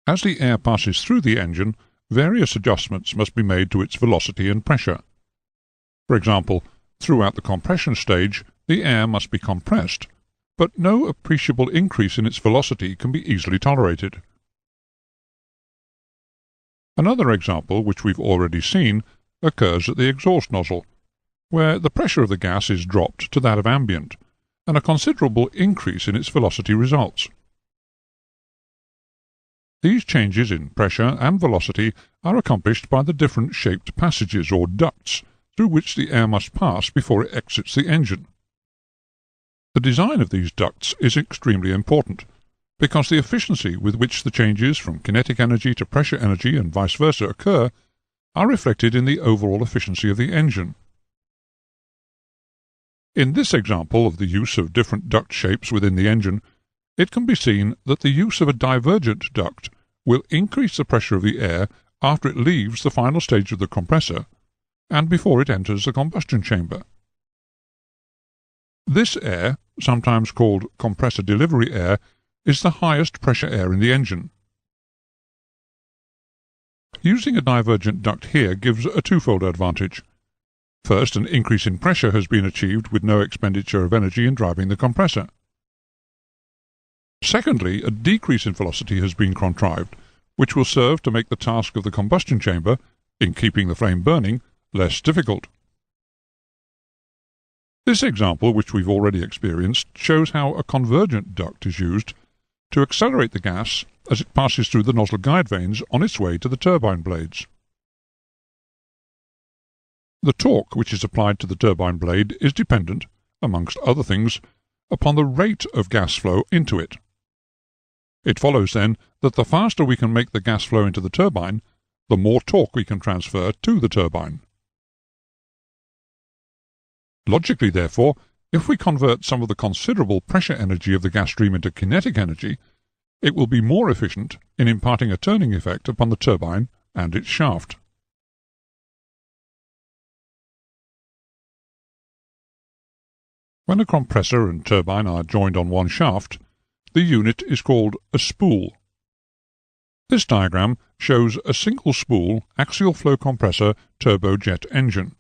As the air passes through the engine, various adjustments must be made to its velocity and pressure. For example, throughout the compression stage, the air must be compressed, but no appreciable increase in its velocity can be easily tolerated. Another example, which we've already seen, occurs at the exhaust nozzle, where the pressure of the gas is dropped to that of ambient, and a considerable increase in its velocity results. These changes in pressure and velocity are accomplished by the different shaped passages or ducts through which the air must pass before it exits the engine. The design of these ducts is extremely important, because the efficiency with which the changes from kinetic energy to pressure energy and vice versa occur are reflected in the overall efficiency of the engine. In this example of the use of different duct shapes within the engine, it can be seen that the use of a divergent duct will increase the pressure of the air after it leaves the final stage of the compressor and before it enters the combustion chamber. This air, sometimes called compressor delivery air, is the highest pressure air in the engine. Using a divergent duct here gives a twofold advantage. First, an increase in pressure has been achieved with no expenditure of energy in driving the compressor. Secondly, a decrease in velocity has been contrived, which will serve to make the task of the combustion chamber, in keeping the flame burning, less difficult. This example, which we've already experienced, shows how a convergent duct is used to accelerate the gas as it passes through the nozzle guide vanes on its way to the turbine blades. The torque which is applied to the turbine blade is dependent, amongst other things, upon the rate of gas flow into it. It follows, then, that the faster we can make the gas flow into the turbine, the more torque we can transfer to the turbine. Logically, therefore, if we convert some of the considerable pressure energy of the gas stream into kinetic energy, it will be more efficient in imparting a turning effect upon the turbine and its shaft. When a compressor and turbine are joined on one shaft, the unit is called a spool. This diagram shows a single spool axial flow compressor turbojet engine.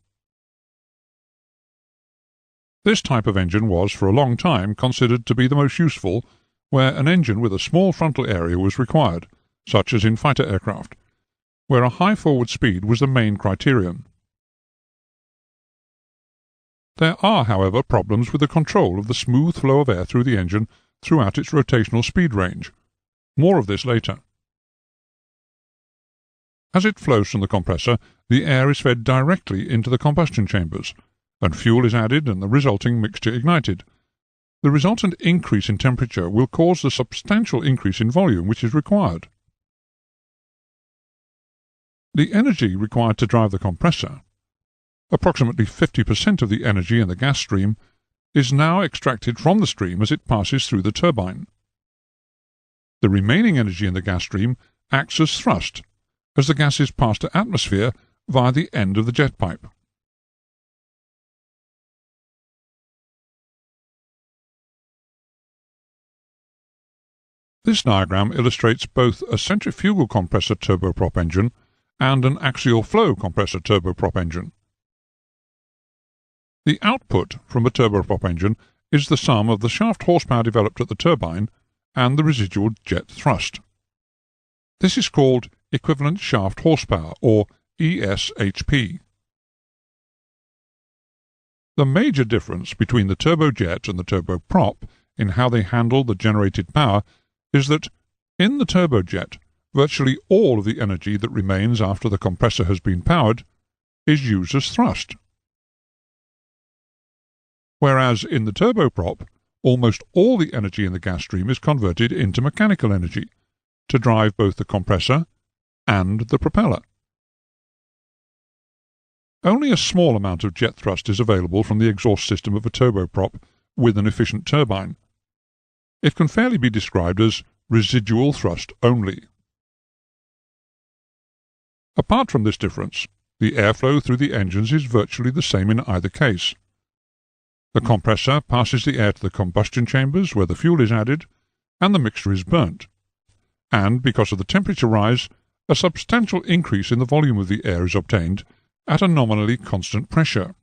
This type of engine was for a long time considered to be the most useful where an engine with a small frontal area was required, such as in fighter aircraft, where a high forward speed was the main criterion. There are, however, problems with the control of the smooth flow of air through the engine throughout its rotational speed range. More of this later. As it flows from the compressor, the air is fed directly into the combustion chambers, and fuel is added and the resulting mixture ignited. The resultant increase in temperature will cause the substantial increase in volume which is required. The energy required to drive the compressor, approximately 50% of the energy in the gas stream, is now extracted from the stream as it passes through the turbine. The remaining energy in the gas stream acts as thrust, as the gases pass to atmosphere via the end of the jet pipe. This diagram illustrates both a centrifugal compressor turboprop engine and an axial flow compressor turboprop engine. The output from a turboprop engine is the sum of the shaft horsepower developed at the turbine and the residual jet thrust. This is called equivalent shaft horsepower, or ESHP. The major difference between the turbojet and the turboprop in how they handle the generated power is that, in the turbojet, virtually all of the energy that remains after the compressor has been powered is used as thrust. Whereas in the turboprop, almost all the energy in the gas stream is converted into mechanical energy to drive both the compressor and the propeller. Only a small amount of jet thrust is available from the exhaust system of a turboprop with an efficient turbine. It can fairly be described as residual thrust only. Apart from this difference, the airflow through the engines is virtually the same in either case. The compressor passes the air to the combustion chambers where the fuel is added and the mixture is burnt, and because of the temperature rise, a substantial increase in the volume of the air is obtained at a nominally constant pressure.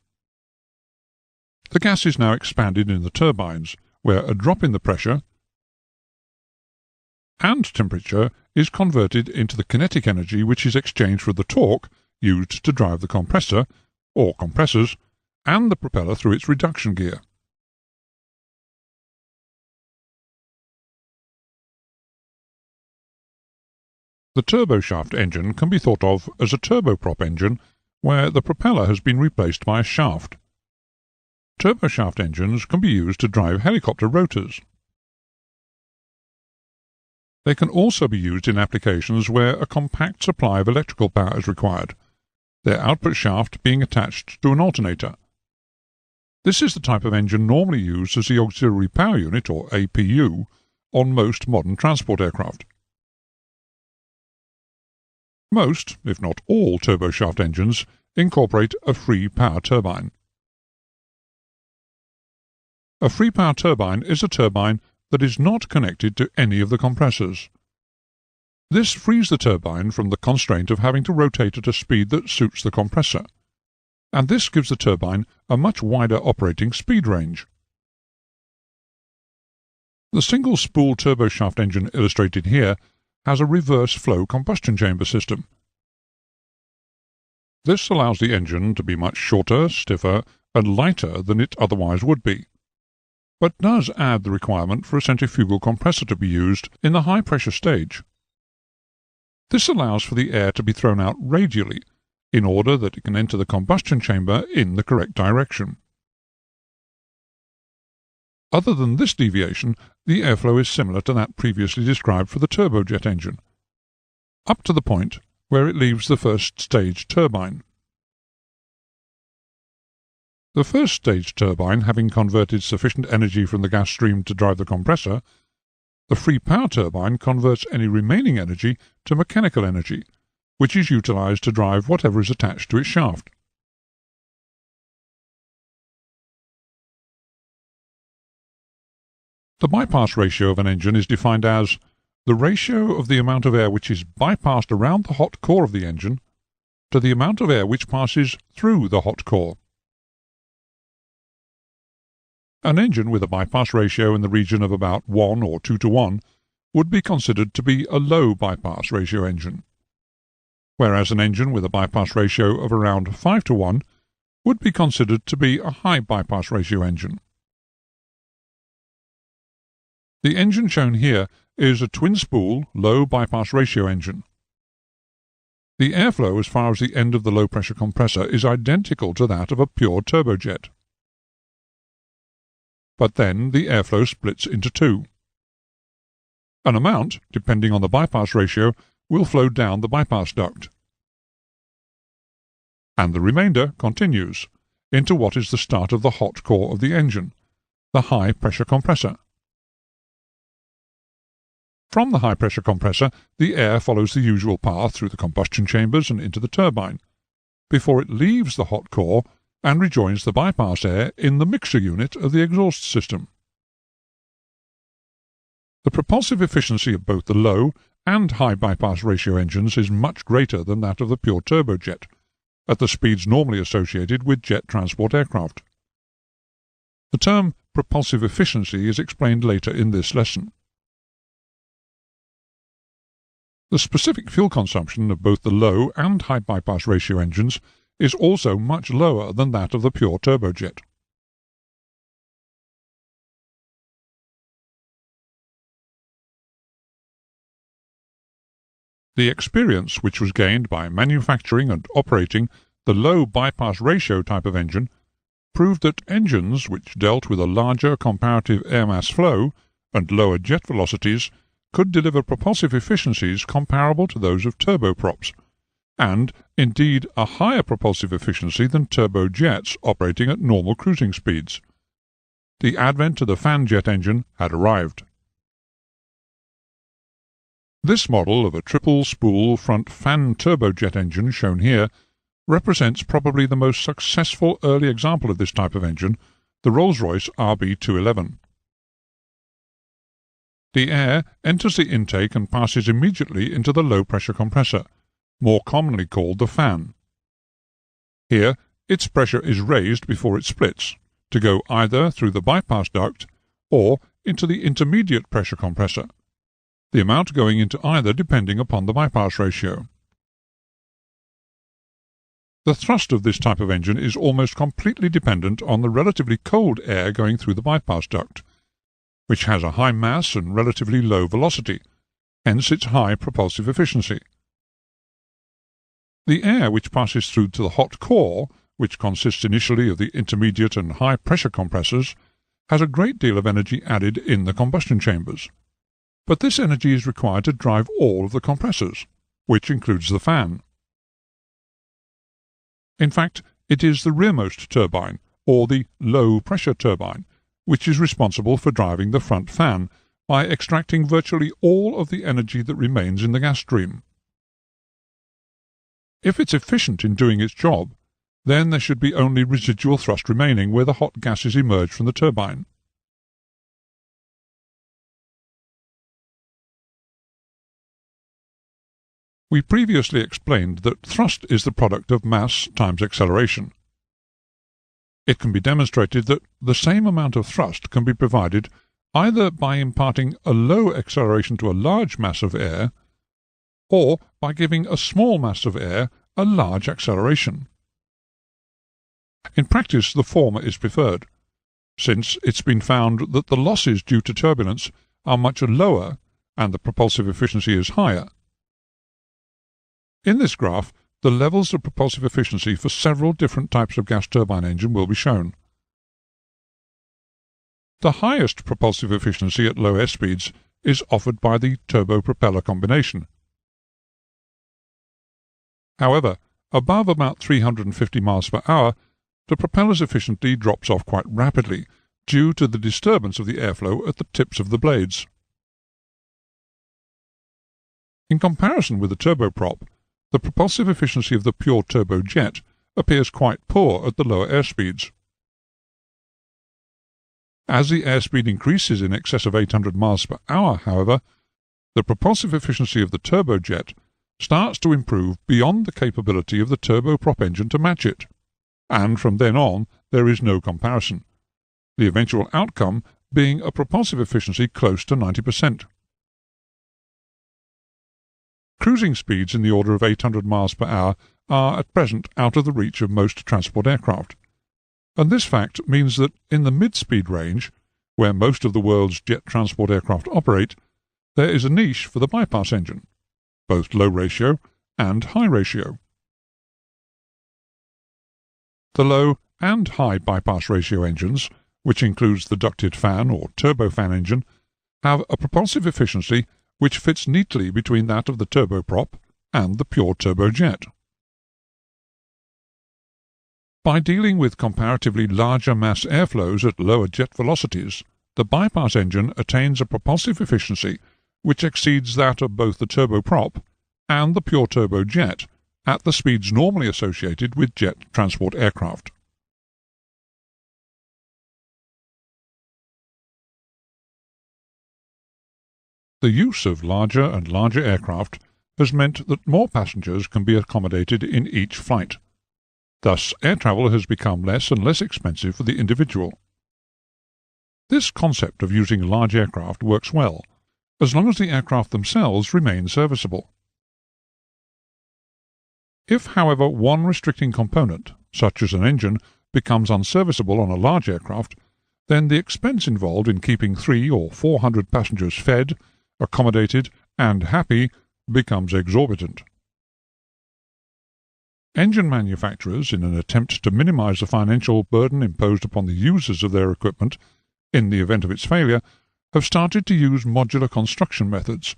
The gas is now expanded in the turbines, where a drop in the pressure and temperature is converted into the kinetic energy which is exchanged for the torque used to drive the compressor, or compressors, and the propeller through its reduction gear. The turboshaft engine can be thought of as a turboprop engine where the propeller has been replaced by a shaft. Turboshaft engines can be used to drive helicopter rotors. They can also be used in applications where a compact supply of electrical power is required, their output shaft being attached to an alternator. This is the type of engine normally used as the auxiliary power unit, or APU, on most modern transport aircraft. Most, if not all, turboshaft engines incorporate a free power turbine. A free power turbine is a turbine that is not connected to any of the compressors. This frees the turbine from the constraint of having to rotate at a speed that suits the compressor, and this gives the turbine a much wider operating speed range. The single-spool turboshaft engine illustrated here has a reverse-flow combustion chamber system. This allows the engine to be much shorter, stiffer, and lighter than it otherwise would be, but does add the requirement for a centrifugal compressor to be used in the high-pressure stage. This allows for the air to be thrown out radially, in order that it can enter the combustion chamber in the correct direction. Other than this deviation, the airflow is similar to that previously described for the turbojet engine, up to the point where it leaves the first stage turbine. The first stage turbine having converted sufficient energy from the gas stream to drive the compressor, the free power turbine converts any remaining energy to mechanical energy, which is utilized to drive whatever is attached to its shaft. The bypass ratio of an engine is defined as the ratio of the amount of air which is bypassed around the hot core of the engine to the amount of air which passes through the hot core. An engine with a bypass ratio in the region of about 1 or 2 to 1 would be considered to be a low bypass ratio engine, whereas an engine with a bypass ratio of around 5 to 1 would be considered to be a high bypass ratio engine. The engine shown here is a twin-spool, low bypass ratio engine. The airflow as far as the end of the low-pressure compressor is identical to that of a pure turbojet. But then the airflow splits into two. An amount, depending on the bypass ratio, will flow down the bypass duct, and the remainder continues into what is the start of the hot core of the engine, the high-pressure compressor. From the high-pressure compressor, the air follows the usual path through the combustion chambers and into the turbine, before it leaves the hot core and rejoins the bypass air in the mixer unit of the exhaust system. The propulsive efficiency of both the low and high bypass ratio engines is much greater than that of the pure turbojet, at the speeds normally associated with jet transport aircraft. The term propulsive efficiency is explained later in this lesson. The specific fuel consumption of both the low and high bypass ratio engines is also much lower than that of the pure turbojet. The experience which was gained by manufacturing and operating the low bypass ratio type of engine proved that engines which dealt with a larger comparative air mass flow and lower jet velocities could deliver propulsive efficiencies comparable to those of turboprops, and, indeed, a higher propulsive efficiency than turbojets operating at normal cruising speeds. The advent of the fan jet engine had arrived. This model of a triple-spool front fan turbojet engine shown here represents probably the most successful early example of this type of engine, the Rolls-Royce RB211. The air enters the intake and passes immediately into the low-pressure compressor, more commonly called the fan. Here, its pressure is raised before it splits, to go either through the bypass duct or into the intermediate pressure compressor, the amount going into either depending upon the bypass ratio. The thrust of this type of engine is almost completely dependent on the relatively cold air going through the bypass duct, which has a high mass and relatively low velocity, hence its high propulsive efficiency. The air which passes through to the hot core, which consists initially of the intermediate and high pressure compressors, has a great deal of energy added in the combustion chambers. But this energy is required to drive all of the compressors, which includes the fan. In fact, it is the rearmost turbine, or the low-pressure turbine, which is responsible for driving the front fan by extracting virtually all of the energy that remains in the gas stream. If it's efficient in doing its job, then there should be only residual thrust remaining where the hot gases emerge from the turbine. We previously explained that thrust is the product of mass times acceleration. It can be demonstrated that the same amount of thrust can be provided either by imparting a low acceleration to a large mass of air, or by giving a small mass of air a large acceleration. In practice, the former is preferred, since it's been found that the losses due to turbulence are much lower and the propulsive efficiency is higher. In this graph, the levels of propulsive efficiency for several different types of gas turbine engine will be shown. The highest propulsive efficiency at low airspeeds is offered by the turbo-propeller combination. However, above about 350 miles per hour, the propeller's efficiency drops off quite rapidly due to the disturbance of the airflow at the tips of the blades. In comparison with the turboprop, the propulsive efficiency of the pure turbojet appears quite poor at the lower airspeeds. As the airspeed increases in excess of 800 miles per hour, however, the propulsive efficiency of the turbojet starts to improve beyond the capability of the turboprop engine to match it, and from then on there is no comparison, the eventual outcome being a propulsive efficiency close to 90%. Cruising speeds in the order of 800 miles per hour are at present out of the reach of most transport aircraft, and this fact means that in the mid-speed range, where most of the world's jet transport aircraft operate, there is a niche for the bypass engine, both low ratio and high ratio. The low and high bypass ratio engines, which includes the ducted fan or turbofan engine, have a propulsive efficiency which fits neatly between that of the turboprop and the pure turbojet. By dealing with comparatively larger mass airflows at lower jet velocities, the bypass engine attains a propulsive efficiency which exceeds that of both the turboprop and the pure turbojet at the speeds normally associated with jet transport aircraft. The use of larger and larger aircraft has meant that more passengers can be accommodated in each flight. Thus, air travel has become less and less expensive for the individual. This concept of using large aircraft works well, as long as the aircraft themselves remain serviceable. If, however, one restricting component, such as an engine, becomes unserviceable on a large aircraft, then the expense involved in keeping 300 or 400 passengers fed, accommodated, and happy becomes exorbitant. Engine manufacturers, in an attempt to minimize the financial burden imposed upon the users of their equipment in the event of its failure, have started to use modular construction methods,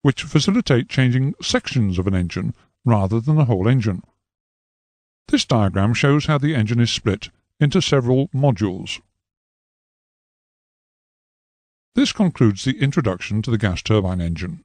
which facilitate changing sections of an engine rather than the whole engine. This diagram shows how the engine is split into several modules. This concludes the introduction to the gas turbine engine.